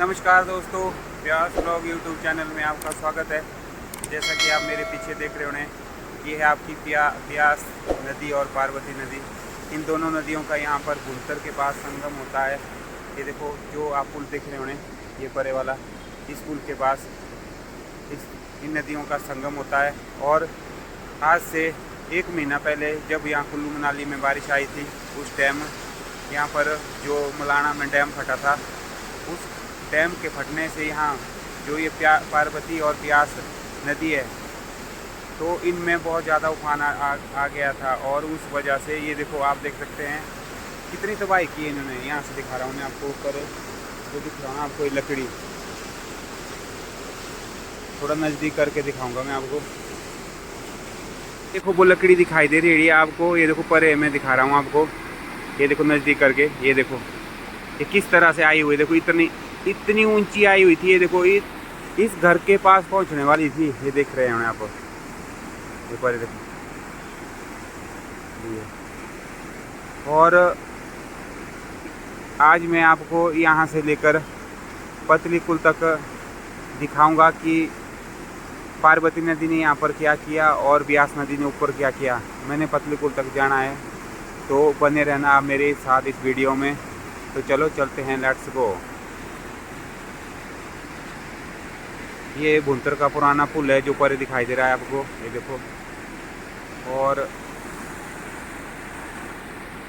नमस्कार दोस्तों, व्यास blog YouTube channel में आपका स्वागत है। जैसा कि आप मेरे पीछे देख रहे होंगे, ये है आपकी ब्यास नदी और पार्वती नदी। इन दोनों नदियों का यहाँ पर भुंतर के पास संगम होता है। ये देखो जो आप पुल देख रहे होंगे, ये परे वाला, इस पुल के पास इन नदियों का संगम होता है। और आज से 1 महीना पहले जब यहाँ कुल्लू मनाली में बारिश आई थी, उस टाइम यहाँ पर जो मलाना में डैम फटा था, उस डैम के फटने से यहाँ जो ये पार्वती और ब्यास नदी है, तो इनमें बहुत ज़्यादा उफान आ गया था। और उस वजह से ये देखो आप देख सकते हैं कितनी तबाही की इन्होंने। यहाँ से दिखा रहा हूँ मैं आपको, ऊपर जो दिख रहा हूँ आपको, ये लकड़ी, थोड़ा नज़दीक करके दिखाऊंगा मैं आपको। देखो वो लकड़ी दिखाई दे रही है आपको, ये देखो परे मैं दिखा रहा हूँ आपको, ये देखो नज़दीक करके, ये देखो ये किस तरह से आई हुई, देखो इतनी ऊंची आई हुई थी। ये देखो इस घर के पास पहुंचने वाली थी। ये देख रहे हैं आप, ये पर देखो ये। और आज मैं आपको यहाँ से लेकर पतली पुल तक दिखाऊंगा कि पार्वती नदी ने यहाँ पर क्या किया और ब्यास नदी ने ऊपर क्या किया। मैंने पतली पुल तक जाना है, तो बने रहना आप मेरे साथ इस वीडियो में। तो चलो चलते हैं, लेट्स गो। ये भुंतर का पुराना पुल है जो ऊपर दिखाई दे रहा है आपको, ये देखो। और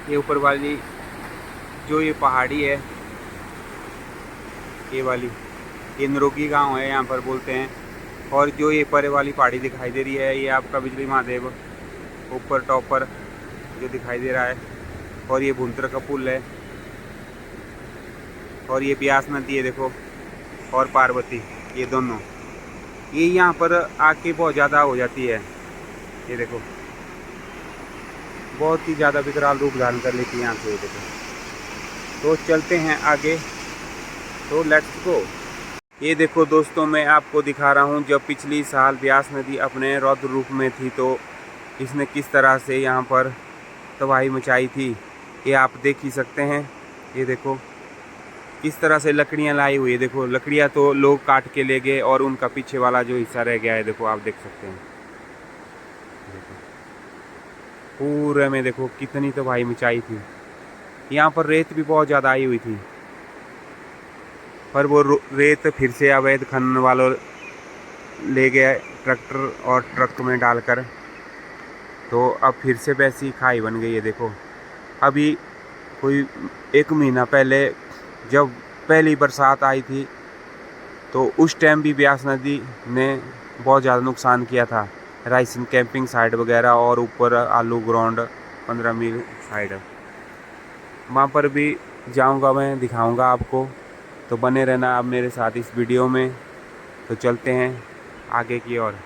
ये ऊपर वाली जो ये पहाड़ी है, ये वाली, ये नरोगी गांव है यहाँ पर बोलते हैं। और जो ये परे वाली पहाड़ी दिखाई दे रही है, ये आपका बिजली महादेव ऊपर टॉप पर जो दिखाई दे रहा है। और ये भुंतर का पुल है, और ये ब्यास नदी है देखो, और पार्वती, ये दोनों ये यहाँ पर आके बहुत ज़्यादा हो जाती है। ये देखो बहुत ही ज़्यादा विकराल रूप धारण कर लेती है यहाँ से, ये देखो। तो चलते हैं आगे, तो लेट्स गो। ये देखो दोस्तों, मैं आपको दिखा रहा हूँ जब पिछली साल ब्यास नदी अपने रौद्र रूप में थी, तो इसने किस तरह से यहाँ पर तबाही मचाई थी, ये आप देख ही सकते हैं। ये देखो किस तरह से लकड़ियाँ लाई हुई है, देखो लकड़ियाँ तो लोग काट के ले गए, और उनका पीछे वाला जो हिस्सा रह गया है, देखो आप देख सकते हैं। देखो पूरे में देखो कितनी तबाही मचाई थी। यहाँ पर रेत भी बहुत ज़्यादा आई हुई थी, पर वो रेत फिर से अवैध खनन वालों ले गए ट्रैक्टर और ट्रक में डालकर, तो अब फिर से वैसी खाई बन गई है। देखो अभी कोई 1 महीना पहले जब पहली बरसात आई थी, तो उस टाइम भी ब्यास नदी ने बहुत ज़्यादा नुकसान किया था। राइसन कैंपिंग साइड वगैरह, और ऊपर आलू ग्राउंड 15 मील साइड, वहाँ पर भी जाऊँगा मैं, दिखाऊँगा आपको। तो बने रहना आप मेरे साथ इस वीडियो में। तो चलते हैं आगे की ओर।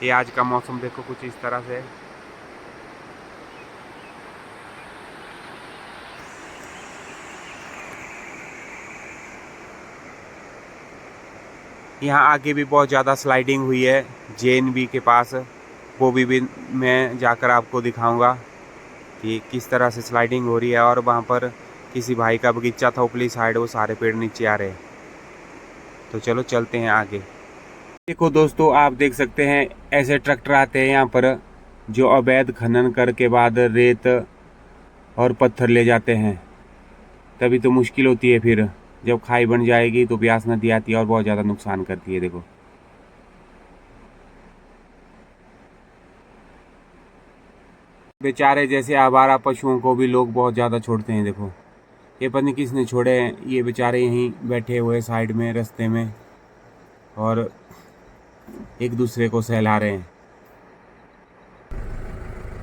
ये आज का मौसम देखो कुछ इस तरह से। यहाँ आगे भी बहुत ज़्यादा स्लाइडिंग हुई है JNB के पास, वो भी मैं जाकर आपको दिखाऊंगा कि किस तरह से स्लाइडिंग हो रही है। और वहाँ पर किसी भाई का बगीचा था ऊपरी साइड, वो सारे पेड़ नीचे आ रहे हैं। तो चलो चलते हैं आगे। देखो दोस्तों, आप देख सकते हैं ऐसे ट्रैक्टर आते हैं यहाँ पर, जो अवैध खनन करके बाद रेत और पत्थर ले जाते हैं। तभी तो मुश्किल होती है, फिर जब खाई बन जाएगी तो ब्यास नदी आती है और बहुत ज़्यादा नुकसान करती है। देखो बेचारे जैसे आवारा पशुओं को भी लोग बहुत ज़्यादा छोड़ते हैं। देखो ये पता नहीं किसने छोड़े हैं, ये बेचारे यहीं बैठे हुए साइड में रास्ते में, और एक दूसरे को सहला रहे हैं।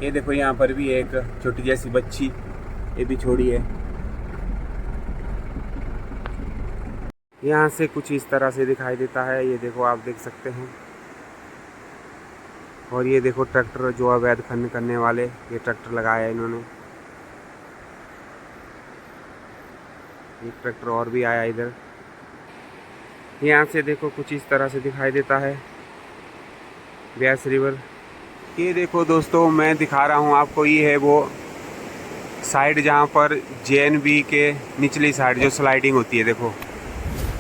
ये देखो यहाँ पर भी एक छोटी जैसी बच्ची, ये भी छोड़ी है। यहाँ से कुछ इस तरह से दिखाई देता है, ये देखो आप देख सकते हैं। और ये देखो ट्रैक्टर जो अवैध खनन करने वाले, ये ट्रैक्टर लगाया है इन्होंने। एक ट्रैक्टर और भी आया इधर। यहाँ से देखो कुछ इस तरह से दिखाई देता है ब्यास रिवर। ये देखो दोस्तों, मैं दिखा रहा हूँ आपको, ये है वो साइड जहाँ पर JNB के निचली साइड जो स्लाइडिंग होती है। देखो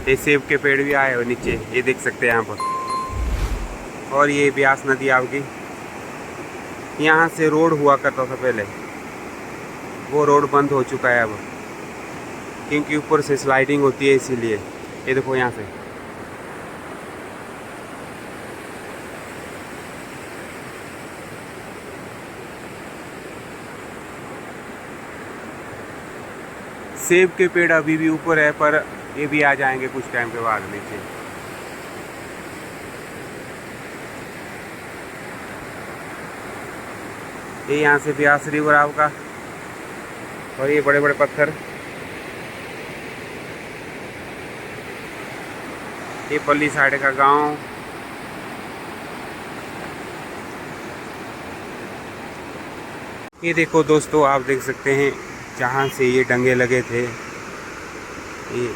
ये सेब के पेड़ भी आए हुए नीचे, ये देख सकते हैं यहाँ पर। और ये ब्यास नदी आपकी, यहाँ से रोड हुआ करता था पहले, वो रोड बंद हो चुका है अब, क्योंकि ऊपर से स्लाइडिंग होती है इसीलिए। ये देखो यहाँ से सेब के पेड़ अभी भी ऊपर है, पर ये भी आ जाएंगे कुछ टाइम के बाद नीचे। ये यहाँ से ब्यास रिवर आपका, और ये बड़े बड़े पत्थर, ये पल्ली साइड का गांव। ये देखो दोस्तों, आप देख सकते हैं जहाँ से ये डंगे लगे थे, ये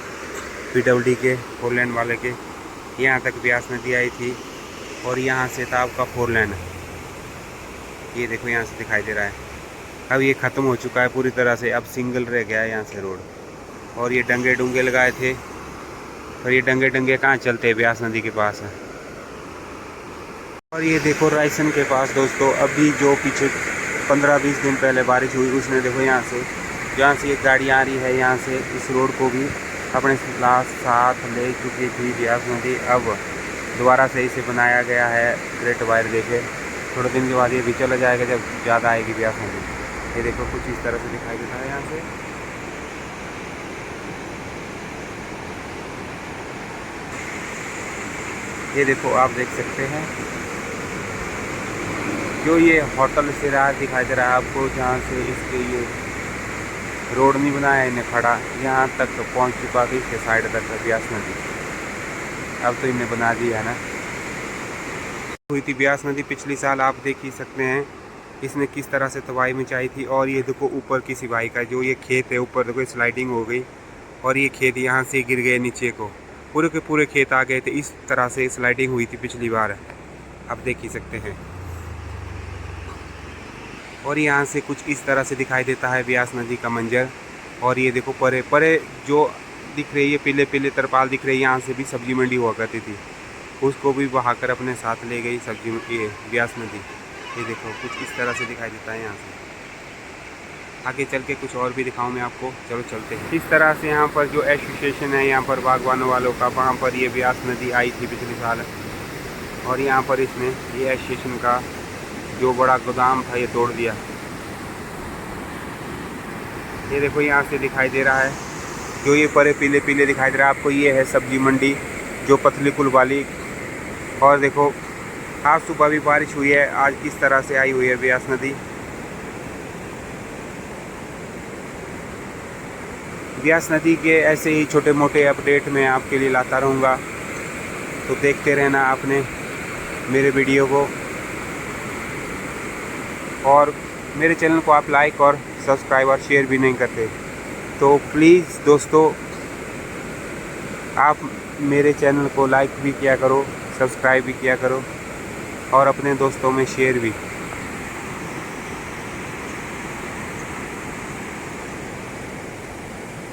PWD के 4 लेन वाले के, यहाँ तक ब्यास नदी आई थी। और यहाँ से था आपका 4 लेन, ये देखो यहाँ से दिखाई दे रहा है। अब ये ख़त्म हो चुका है पूरी तरह से, अब सिंगल रह गया है यहाँ से रोड। और ये डंगे डुंगे लगाए थे, पर ये डंगे डंगे कहाँ चलते हैं, ब्यास नदी के पास है। और ये देखो रायसन के पास दोस्तों, अभी जो पीछे 15-20 दिन पहले बारिश हुई, उसने देखो यहाँ से, जहाँ से एक गाड़ी आ रही है, यहाँ से इस रोड को भी अपने साथ ले चुकी थी ब्यास नदी। अब दोबारा से इसे बनाया गया है ग्रेट वायर देके, थोड़े दिन के बाद ये भी चला जाएगा जब ज़्यादा आएगी ब्यास नदी। ये देखो कुछ इस तरह से दिखाई देता है यहाँ से। ये देखो आप देख सकते हैं, जो ये होटल से राह दिखाई दे रहा है आपको, जहाँ से इसके ये रोड नहीं बनाया इन्हें खड़ा, यहाँ तक तो पहुँच चुका था, इसके साइड तक ब्यास नदी। अब तो इन्हें बना दिया है ना। हुई थी ब्यास नदी पिछली साल, आप देख ही सकते हैं इसने किस तरह से तबाही मचाई थी। और ये देखो ऊपर किसी भाई का जो ये खेत है, ऊपर देखो स्लाइडिंग हो गई, और ये खेत यहाँ से गिर गए नीचे को, पूरे के पूरे खेत आ गए थे। इस तरह से स्लाइडिंग हुई थी पिछली बार, आप देख ही सकते हैं। और यहाँ से कुछ इस तरह से दिखाई देता है ब्यास नदी का मंजर। और ये देखो परे परे जो दिख रही है, पीले पीले तरपाल दिख रही है, यहाँ से भी सब्जी मंडी हुआ करती थी, उसको भी बहाकर अपने साथ ले गई सब्जी ये ब्यास नदी। ये देखो कुछ इस तरह से दिखाई देता है यहाँ से। आगे चल के कुछ और भी दिखाऊँ मैं आपको, चलो चलते हैं। इस तरह से यहाँ पर जो एसोसिएशन है यहाँ पर बागवानों वालों का, वहाँ पर ये ब्यास नदी आई थी पिछले साल, और यहाँ पर इसने ये एसोसिएशन का जो बड़ा गोदाम था ये तोड़ दिया। ये देखो यहाँ से दिखाई दे रहा है, जो ये परे पीले पीले दिखाई दे रहा है आपको, ये है सब्जी मंडी जो पतली पुल वाली। और देखो आज सुबह भी बारिश हुई है, आज किस तरह से आई हुई है ब्यास नदी। ब्यास नदी के ऐसे ही छोटे मोटे अपडेट मैं आपके लिए लाता रहूँगा, तो देखते रहना आपने मेरे वीडियो को। और मेरे चैनल को आप लाइक और सब्सक्राइब और शेयर भी नहीं करते, तो प्लीज़ दोस्तों आप मेरे चैनल को लाइक भी किया करो, सब्सक्राइब भी किया करो, और अपने दोस्तों में शेयर भी।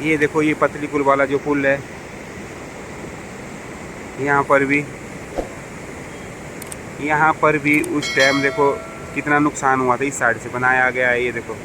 ये देखो ये पतली पुल वाला जो पुल है, यहाँ पर भी उस टाइम देखो कितना नुकसान हुआ था। इस साइड से बनाया गया है, ये देखो